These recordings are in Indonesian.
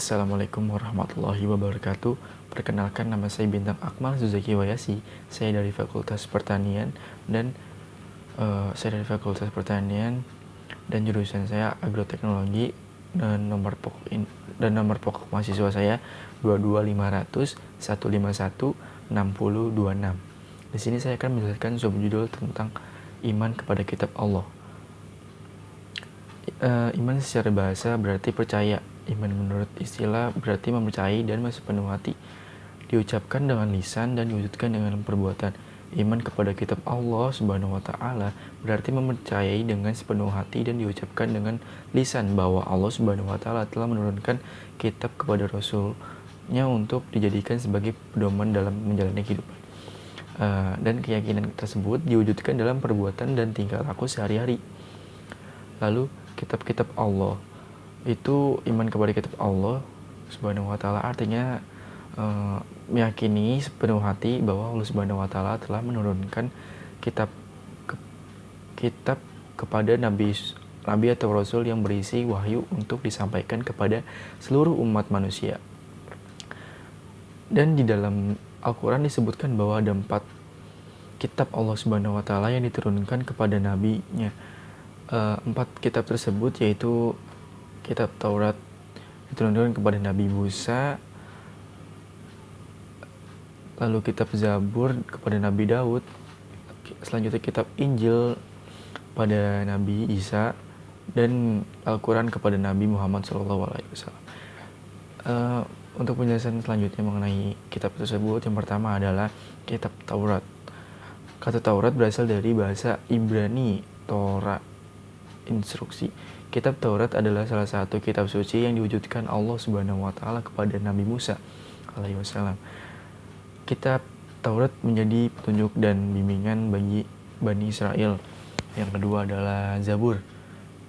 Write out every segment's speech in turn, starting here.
Assalamualaikum warahmatullahi wabarakatuh. Perkenalkan, nama saya Bintang Akmal Zuzaki Wayasi. Saya dari Fakultas Pertanian dan jurusan saya agroteknologi, dan nomor pokok mahasiswa saya 22500 151 6026. Di sini saya akan menjelaskan subjudul tentang iman kepada kitab Allah. Iman secara bahasa berarti percaya. Iman menurut istilah berarti mempercayai dan sepenuh hati. Diucapkan dengan lisan dan diwujudkan dengan perbuatan. Iman kepada kitab Allah Subhanahu wa Ta'ala berarti mempercayai dengan sepenuh hati dan diucapkan dengan lisan bahwa Allah Subhanahu wa Ta'ala telah menurunkan kitab kepada Rasul-Nya untuk dijadikan sebagai pedoman dalam menjalani kehidupan. Dan keyakinan tersebut diwujudkan dalam perbuatan dan tingkah laku sehari-hari. Lalu kitab-kitab Allah itu, iman kepada kitab Allah Subhanahu wa Ta'ala artinya meyakini sepenuh hati bahwa Allah Subhanahu wa Ta'ala telah menurunkan kitab kepada nabi atau rasul yang berisi wahyu untuk disampaikan kepada seluruh umat manusia. Dan di dalam Al-Quran disebutkan bahwa ada 4 kitab Allah Subhanahu wa Ta'ala yang diturunkan kepada nabinya. 4 kitab tersebut yaitu kitab Taurat diturunkan kepada Nabi Musa, lalu kitab Zabur kepada Nabi Daud, selanjutnya kitab Injil pada Nabi Isa, dan Al-Quran kepada Nabi Muhammad SAW. Untuk penjelasan selanjutnya mengenai kitab tersebut, yang pertama adalah kitab Taurat. Kata Taurat berasal dari bahasa Ibrani, Torah, instruksi. Kitab Taurat adalah salah satu kitab suci yang diwujudkan Allah Subhanahu wa Ta'ala kepada Nabi Musa alaihi wasallam. Kitab Taurat menjadi petunjuk dan bimbingan bagi Bani Israel. Yang kedua adalah Zabur.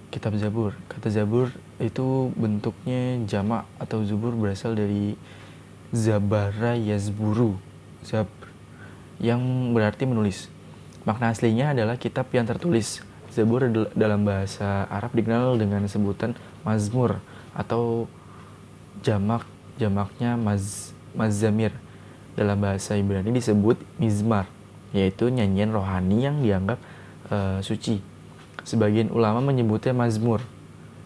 Kitab Zabur. Kata Zabur itu bentuknya jamak atau zubur, berasal dari Zabara Yazburu, Zabr, yang berarti menulis. Makna aslinya adalah kitab yang tertulis. Zabur dalam bahasa Arab dikenal dengan sebutan Mazmur atau jamaknya Mazzamir. Dalam bahasa Ibrani disebut Mizmar, yaitu nyanyian rohani yang dianggap suci. Sebagian ulama menyebutnya Mazmur,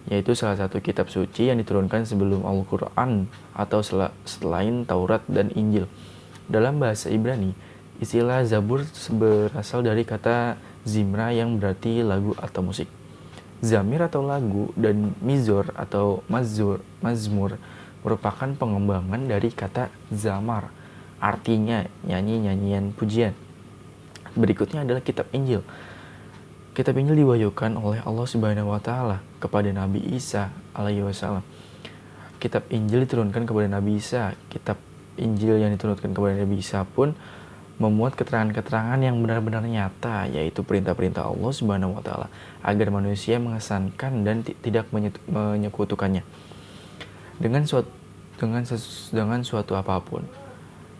yaitu salah satu kitab suci yang diturunkan sebelum Al-Quran atau selain Taurat dan Injil. Dalam bahasa Ibrani, istilah Zabur berasal dari kata Zimra yang berarti lagu atau musik. Zamir atau lagu dan Mizor atau Mazmur merupakan pengembangan dari kata Zamar, artinya nyanyian pujian. Berikutnya adalah kitab Injil. Kitab Injil diwahyukan oleh Allah Subhanahu wa Ta'ala kepada Nabi Isa alaihi wasallam. Kitab Injil diturunkan kepada Nabi Isa. Kitab Injil yang diturunkan kepada Nabi Isa pun memuat keterangan-keterangan yang benar-benar nyata, yaitu perintah-perintah Allah Subhanahu wa Ta'ala agar manusia mengesankan dan tidak menyekutukannya dengan suatu apapun.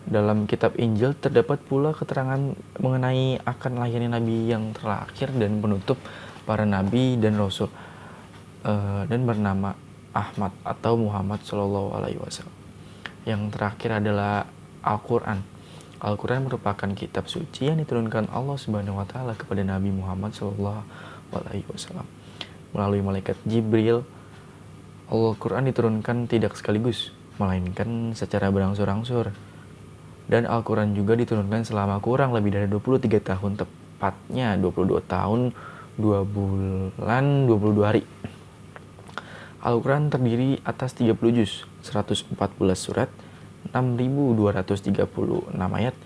Dalam kitab Injil terdapat pula keterangan mengenai akan lahirnya nabi yang terakhir dan penutup para nabi dan rasul, dan bernama Ahmad atau Muhammad SAW. Yang terakhir adalah Al-Quran. Al-Quran merupakan kitab suci yang diturunkan Allah Subhanahu wa Ta'ala kepada Nabi Muhammad SAW melalui malaikat Jibril. Al-Quran diturunkan tidak sekaligus, melainkan secara berangsur-angsur. Dan Al-Quran juga diturunkan selama kurang lebih dari 23 tahun, tepatnya 22 tahun 2 bulan 22 hari. Al-Quran terdiri atas 30 juz, 114 surat, 6.236 ayat,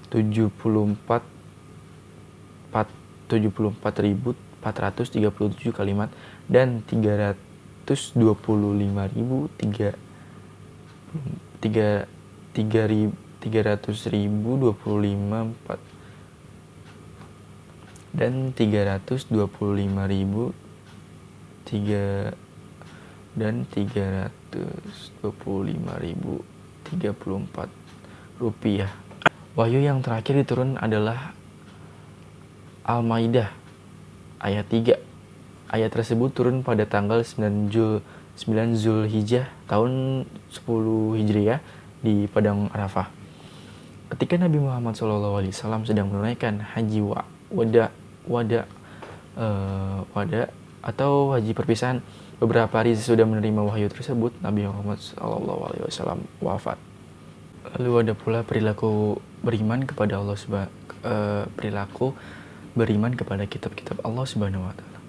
74.437 kalimat, dan 325.034 rupiah. Wahyu yang terakhir diturun adalah Al-Maidah ayat 3. Ayat tersebut turun pada tanggal 9 9 Zulhijjah tahun 10 Hijriah di Padang Arafah. Ketika Nabi Muhammad SAW sedang menunaikan haji wada atau haji perpisahan, beberapa hari sesudah menerima wahyu tersebut, Nabi Muhammad SAW wafat. Lalu ada pula perilaku beriman kepada kitab-kitab Allah Subhanahu wa taala.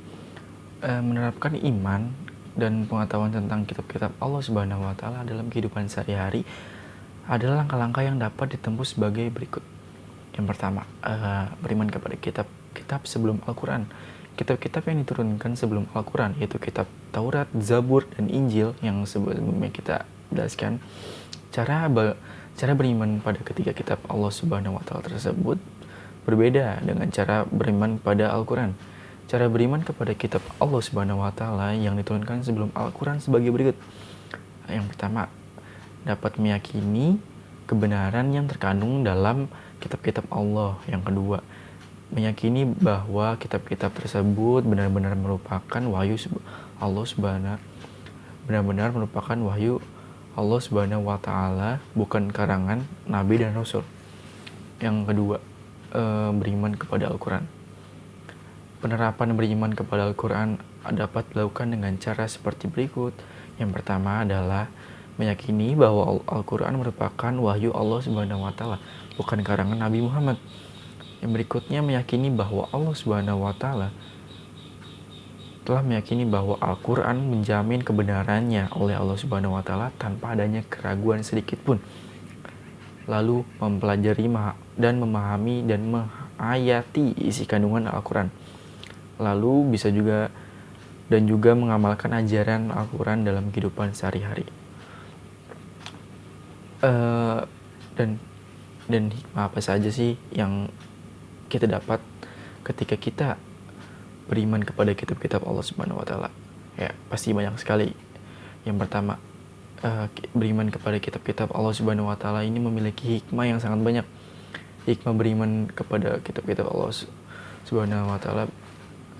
Menerapkan iman dan pengetahuan tentang kitab-kitab Allah Subhanahu wa taala dalam kehidupan sehari-hari adalah langkah-langkah yang dapat ditempuh sebagai berikut. Yang pertama, beriman kepada kitab-kitab sebelum Al-Qur'an. Kitab-kitab yang diturunkan sebelum Al-Qur'an, yaitu kitab Taurat, Zabur, dan Injil yang sebelumnya kita jelaskan. Cara beriman pada ketiga kitab Allah Subhanahu wa taala tersebut berbeda dengan cara beriman pada Al-Qur'an. Cara beriman kepada kitab Allah Subhanahu wa taala yang diturunkan sebelum Al-Qur'an sebagai berikut. Yang pertama, dapat meyakini kebenaran yang terkandung dalam kitab-kitab Allah. Yang kedua, meyakini bahwa kitab-kitab tersebut benar-benar merupakan wahyu Allah Subhanahu wa taala, bukan karangan nabi dan rasul. Yang kedua, beriman kepada Al-Qur'an. Penerapan beriman kepada Al-Qur'an dapat dilakukan dengan cara seperti berikut. Yang pertama adalah meyakini bahwa Al-Qur'an merupakan wahyu Allah Subhanahu wa taala, bukan karangan Nabi Muhammad. Yang berikutnya, meyakini bahwa Allah Subhanahu wa taala telah meyakini bahwa Al-Qur'an menjamin kebenarannya oleh Allah Subhanahu wa taala tanpa adanya keraguan sedikit pun. Lalu mempelajari dan memahami dan menghayati isi kandungan Al-Qur'an. Lalu bisa juga mengamalkan ajaran Al-Qur'an dalam kehidupan sehari-hari. Dan hikmah apa saja sih yang kita dapat ketika kita beriman kepada kitab-kitab Allah Subhanahu wa taala? Ya, pasti banyak sekali. Yang pertama, beriman kepada kitab-kitab Allah Subhanahu wa taala ini memiliki hikmah yang sangat banyak. Hikmah beriman kepada kitab-kitab Allah Subhanahu wa taala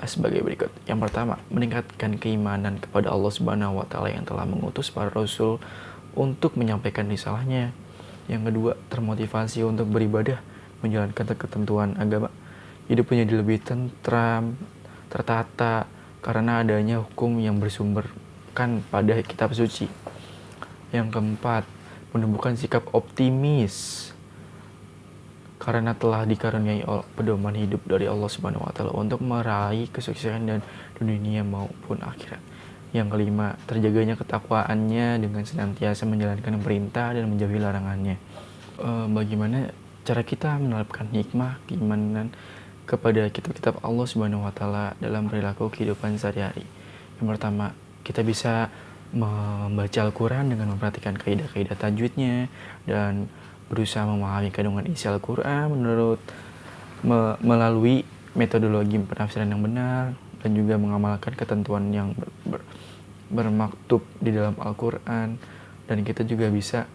sebagai berikut. Yang pertama, meningkatkan keimanan kepada Allah Subhanahu wa taala yang telah mengutus para rasul untuk menyampaikan risalahnya. Yang kedua, termotivasi untuk beribadah, menjalankan ketentuan agama. Hidup menjadi lebih tentram, tertata karena adanya hukum yang bersumberkan pada kitab suci. Yang keempat, menumbuhkan sikap optimis karena telah dikaruniai pedoman hidup dari Allah Subhanahu wa taala untuk meraih kesuksesan dan dunia maupun akhirat. Yang kelima, terjaganya ketakwaannya dengan senantiasa menjalankan perintah dan menjauhi larangannya. Bagaimana cara kita menerapkan hikmah keimanan kepada kitab-kitab Allah Subhanahu wa taala dalam perilaku kehidupan sehari-hari? Yang pertama, kita bisa membaca Al-Qur'an dengan memperhatikan kaidah-kaidah tajwidnya dan berusaha memahami kandungan isi Al-Qur'an melalui metodologi penafsiran yang benar, dan juga mengamalkan ketentuan yang bermaktub di dalam Al-Qur'an. Dan kita juga bisa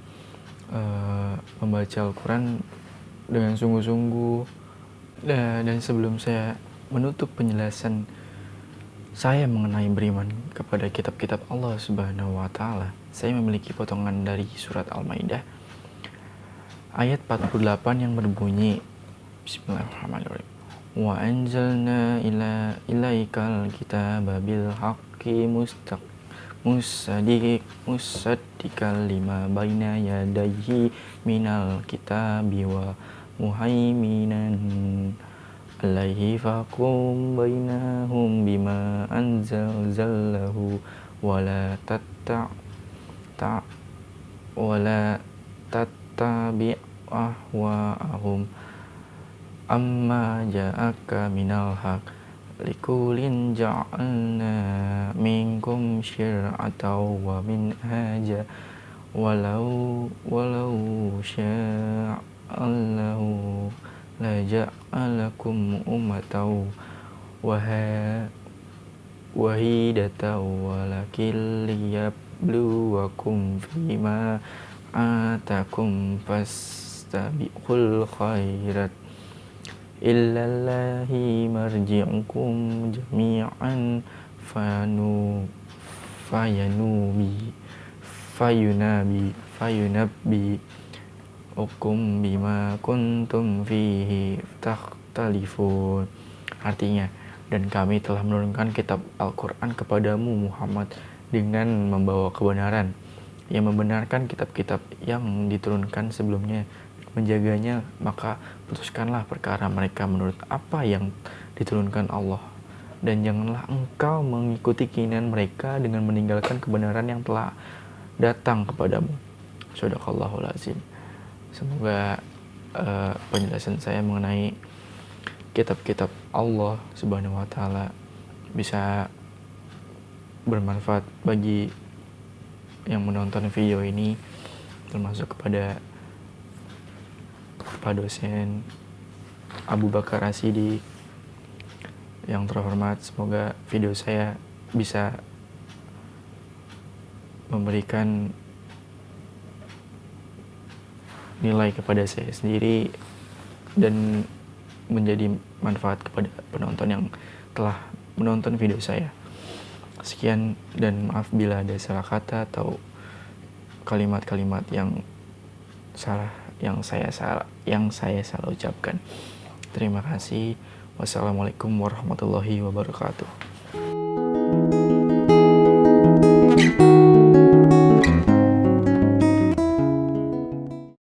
membaca Al-Qur'an dengan sungguh-sungguh. Dan sebelum saya menutup penjelasan saya mengenai beriman kepada kitab-kitab Allah Subhanahu wa taala, saya memiliki potongan dari surat Al-Maidah ayat 48 yang berbunyi, Bismillahirrahmanirrahim. Wa anzalna ilaikal kitaba bil haqqi musaddiqal lima baina yadayhi minal kitabi wa muhaiminan alaihi faqum bainahum bima anzallahu wala tattabi' ahwa'ahum amma ja'aka minal haq likulin ja'alna minkum syir'atan wa minhaja walau sya'allahu laja'alakum ummatan wahidatan walakin liyabluwakum fima atakum fastabiqul khairat illallahi marji'ukum jami'an fayanubi fayunabbi ukum bima kuntum fihi takhtalifun. Artinya, dan kami telah menurunkan kitab Al-Quran kepadamu Muhammad dengan membawa kebenaran, yang membenarkan kitab-kitab yang diturunkan sebelumnya, menjaganya, maka putuskanlah perkara mereka menurut apa yang diturunkan Allah, dan janganlah engkau mengikuti keinginan mereka dengan meninggalkan kebenaran yang telah datang kepadamu. Shadaqallahul azim. Semoga penjelasan saya mengenai kitab-kitab Allah Subhanahu wa Ta'ala bisa bermanfaat bagi yang menonton video ini, termasuk kepada Pak dosen Abu Bakar Rasidi yang terhormat. Semoga video saya bisa memberikan nilai kepada saya sendiri dan menjadi manfaat kepada penonton yang telah menonton video saya. Sekian, dan maaf bila ada salah kata atau kalimat-kalimat yang saya salah ucapkan. Terima kasih. Wassalamualaikum warahmatullahi wabarakatuh.